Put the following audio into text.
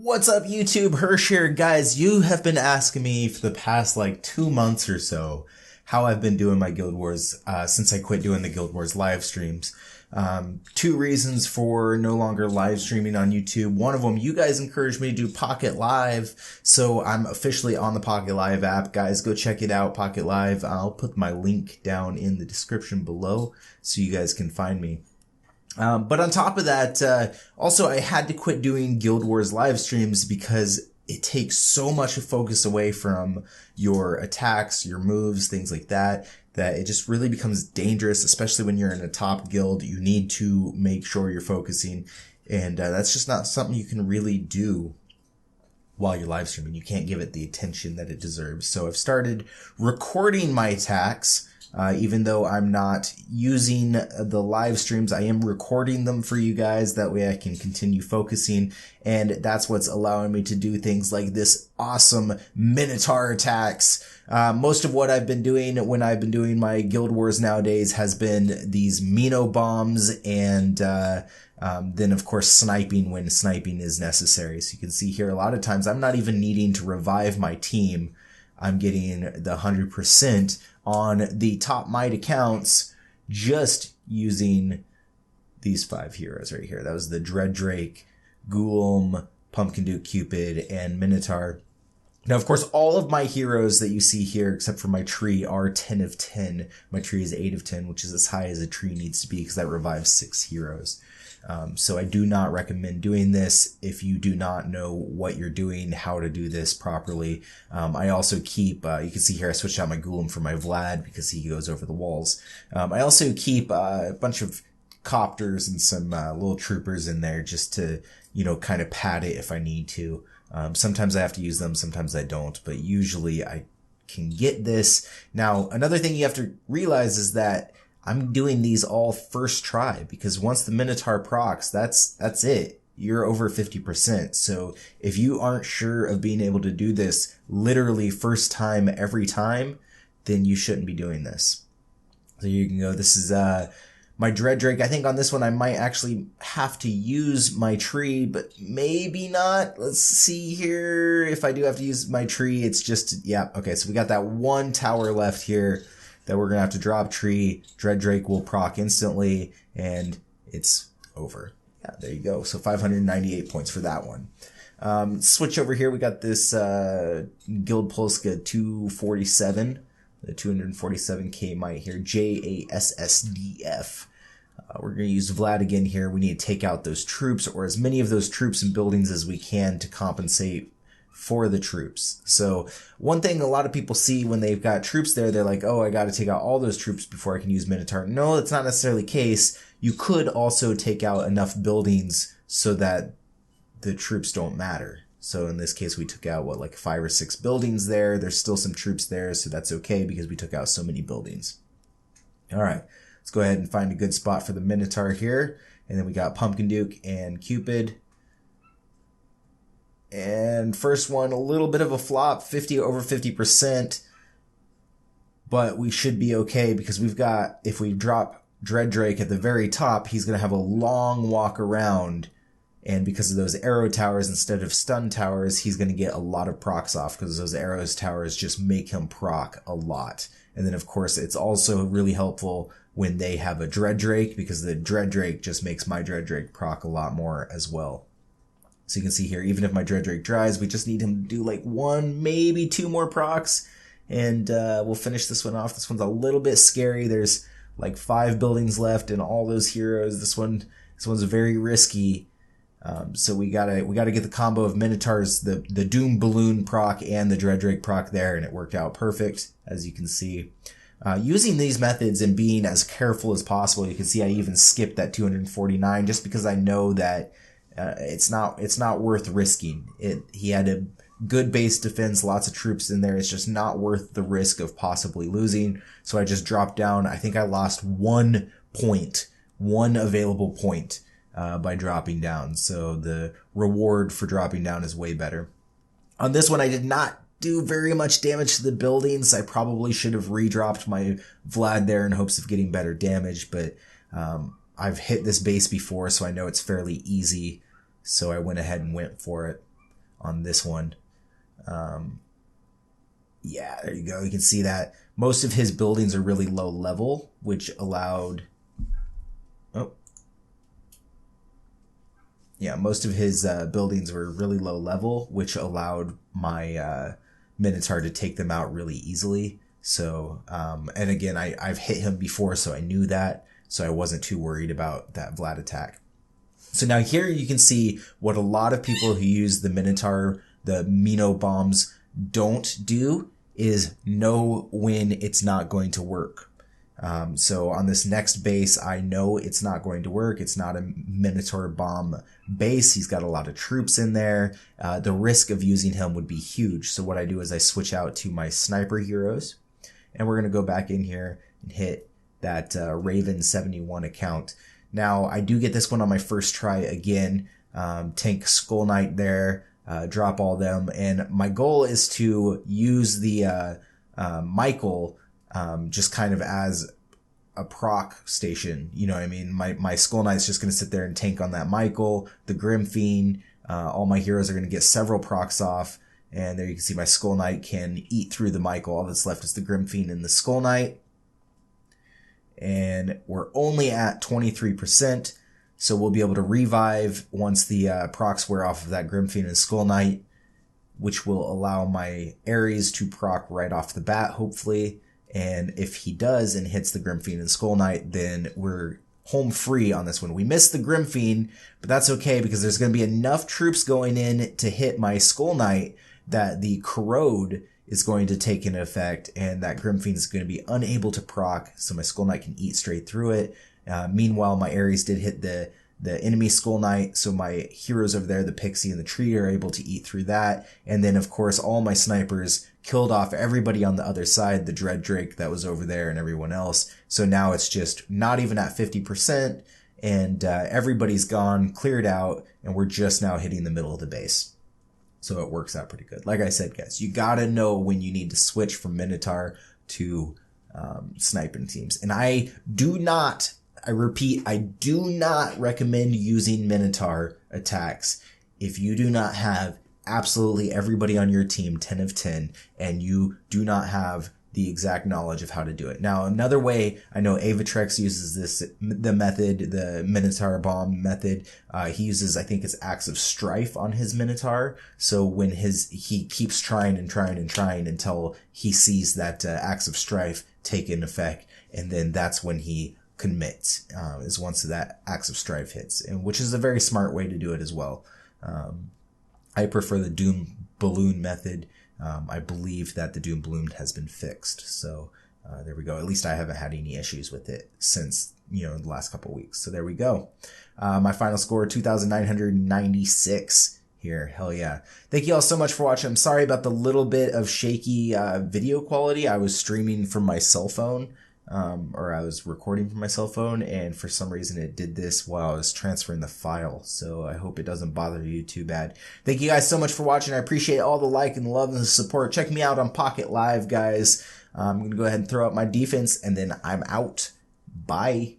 What's up, YouTube? Hirsch here. Guys, you have been asking me for the past 2 months or so how I've been doing my Guild Wars since I quit doing the Guild Wars live streams. Two reasons for no longer live streaming on YouTube. One of them, you guys encouraged me to do Pocket Live, so I'm officially on the Pocket Live app. Guys, go check it out, Pocket Live. I'll put my link down in the description below so you guys can find me. But on top of that, also I had to quit doing Guild Wars live streams because it takes so much focus away from your attacks, your moves, things like that, that it just really becomes dangerous, especially when you're in a top guild. You need to make sure you're focusing, and that's just not something you can really do while you're live streaming. You can't give it the attention that it deserves. So I've started recording my attacks. Even though I'm not using the live streams, I am recording them for you guys. That way I can continue focusing. And that's what's allowing me to do things like this awesome Minotaur attacks. Most of what I've been doing when I've been doing my Guild Wars nowadays has been these Mino bombs and, then of course sniping when sniping is necessary. So you can see here a lot of times I'm not even needing to revive my team. I'm getting the 100% on the top might accounts just using these 5 heroes right here. That was the Dread Drake, Ghoulm, Pumpkin Duke Cupid, and Minotaur. Now, of course, all of my heroes that you see here, except for my tree, are 10 of 10. My tree is 8 of 10, which is as high as a tree needs to be because that revives 6 heroes. So I do not recommend doing this if you do not know what you're doing, how to do this properly. I also keep, you can see here I switched out my Ghoulm for my Vlad because he goes over the walls. I also keep a bunch of copters and some little troopers in there just to, kind of pad it if I need to. Sometimes I have to use them, sometimes I don't, but usually I can get this. Now, another thing you have to realize is that I'm doing these all first try, because once the Minotaur procs, that's it. You're over 50%. So if you aren't sure of being able to do this literally first time every time, then you shouldn't be doing this. So you can go, this is my Dread Drake. I think on this one I might actually have to use my tree, but maybe not. Let's see here. If I do have to use my tree, it's just, yeah, okay, so we got that one tower left here that we're going to have to drop tree. Dread Drake will proc instantly, and it's over. Yeah, there you go. So 598 points for that one. Switch over here. We got this Guild Polska 247, the 247k might here, JASSDF. We're going to use Vlad again here. We need to take out those troops, or as many of those troops and buildings as we can to compensate for the troops. So one thing a lot of people see when they've got troops there, they're like, oh, I got to take out all those troops before I can use Minotaur. No, that's not necessarily the case. You could also take out enough buildings so that the troops don't matter. So in this case, we took out, 5 or 6 buildings there. There's still some troops there, so that's okay because we took out so many buildings. All right, let's go ahead and find a good spot for the Minotaur here. And then we got Pumpkin Duke and Cupid. And first one, a little bit of a flop, over 50%. But we should be okay because we've got, if we drop Dread Drake at the very top, he's going to have a long walk around. And because of those arrow towers instead of stun towers, he's going to get a lot of procs off because those arrows towers just make him proc a lot. And then, of course, it's also really helpful when they have a Dread Drake because the Dread Drake just makes my Dread Drake proc a lot more as well. So you can see here, even if my Dread Drake dries, we just need him to do 1, maybe 2 more procs, and we'll finish this one off. This one's a little bit scary. There's 5 buildings left and all those heroes. This one's very risky. So we gotta get the combo of Minotaurs, the Doom Balloon proc and the Dread Drake proc there, and it worked out perfect, as you can see. Using these methods and being as careful as possible, you can see I even skipped that 249 just because I know that it's not worth risking it. He had a good base defense, lots of troops in there. It's just not worth the risk of possibly losing. So I just dropped down. I think I lost 1 point, 1 available point, by dropping down. So the reward for dropping down is way better. On this one, I did not do very much damage to the buildings. I probably should have redropped my Vlad there in hopes of getting better damage, but, I've hit this base before, so I know it's fairly easy. So I went ahead and went for it. on this one. Yeah, there you go. You can see that most of his buildings are really low level, which allowed... Oh. Yeah, most of his buildings were really low level, which allowed my Minotaur to take them out really easily. So, and again, I've hit him before, so I knew that. So I wasn't too worried about that Vlad attack. So now here you can see what a lot of people who use the Minotaur, the Mino bombs, don't do is know when it's not going to work. So on this next base, I know it's not going to work. It's not a Minotaur bomb base. He's got a lot of troops in there. The risk of using him would be huge. So what I do is I switch out to my sniper heroes, and we're going to go back in here and hit that Raven 71 account. Now I do get this one on my first try again. Tank Skull Knight there, drop all them. And my goal is to use the Michael just kind of as a proc station. You know what I mean? My Skull Knight's just going to sit there and tank on that Michael, the Grim Fiend. All my heroes are going to get several procs off. And there you can see my Skull Knight can eat through the Michael. All that's left is the Grim Fiend and the Skull Knight. And we're only at 23%. So we'll be able to revive once the procs wear off of that Grim Fiend and Skull Knight, which will allow my Ares to proc right off the bat, hopefully. And if he does and hits the Grim Fiend and Skull Knight, then we're home free on this one. We missed the Grim Fiend, but that's okay because there's going to be enough troops going in to hit my Skull Knight that the corrode is going to take into effect, and that Grim Fiend is going to be unable to proc, so my Skull Knight can eat straight through it. Meanwhile, my Ares did hit the enemy Skull Knight, so my heroes over there, the Pixie and the Tree, are able to eat through that. And then, of course, all my snipers killed off everybody on the other side, the Dread Drake that was over there and everyone else. So now it's just not even at 50%, and everybody's gone, cleared out, and we're just now hitting the middle of the base. So it works out pretty good. Like I said, guys, you gotta know when you need to switch from Minotaur to sniping teams. And I repeat, I do not recommend using Minotaur attacks if you do not have absolutely everybody on your team 10 of 10 and you do not have the exact knowledge of how to do it. Now, another way, I know Avatrex uses the method, the Minotaur bomb method. He uses, I think it's Acts of Strife on his Minotaur. So when he keeps trying until he sees that Acts of Strife take in effect. And then that's when he commits, is once that Acts of Strife hits, and which is a very smart way to do it as well. I prefer the Doom Balloon method. I believe that the Doom Balloon has been fixed. So there we go. At least I haven't had any issues with it since, the last couple of weeks. So there we go. My final score, 2,996 here. Hell yeah. Thank you all so much for watching. I'm sorry about the little bit of shaky video quality. I was streaming from my cell phone. Or I was recording from my cell phone, and for some reason it did this while I was transferring the file. So I hope it doesn't bother you too bad. Thank you guys so much for watching. I appreciate all the like and the love and the support. Check me out on Pocket Live, guys. I'm going to go ahead and throw out my defense, and then I'm out. Bye.